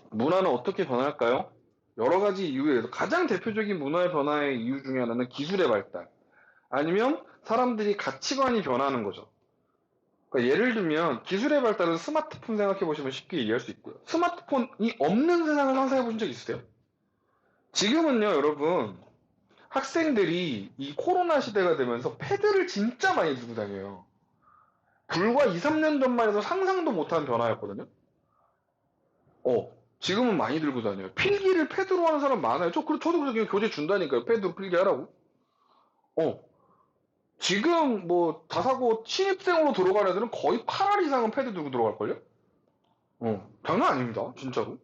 문화는 어떻게 변할까요? 여러 가지 이유에서 가장 대표적인 문화의 변화의 이유 중에 하나는 기술의 발달. 아니면 사람들이 가치관이 변하는 거죠. 그러니까 예를 들면 기술의 발달은 스마트폰 생각해 보시면 쉽게 이해할 수 있고요. 스마트폰이 없는 세상을 상상해 보신 적 있으세요? 지금은요, 여러분, 학생들이 이 코로나 시대가 되면서 패드를 진짜 많이 들고 다녀요. 불과 2, 3년 전만 해도 상상도 못한 변화였거든요. 지금은 많이 들고 다녀요. 필기를 패드로 하는 사람 많아요. 저도 그렇게 교재 준다니까요. 패드로 필기하라고. 어, 지금 뭐 자사고 신입생으로 들어가는 애들은 거의 8알 이상은 패드 들고 들어갈걸요? 장난 아닙니다. 진짜로.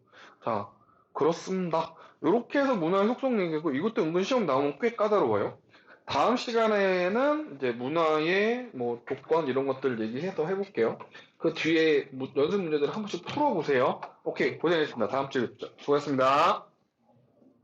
자, 그렇습니다. 이렇게 해서 문화의 속성 얘기고, 이것도 은근 시험 나오면 꽤 까다로워요. 다음 시간에는 이제 문화의 뭐 조건 이런 것들 얘기해서 해볼게요. 그 뒤에 연습 문제들 한 번씩 풀어보세요. 오케이, 고생했습니다. 다음 주에 뵙죠. 수고하셨습니다.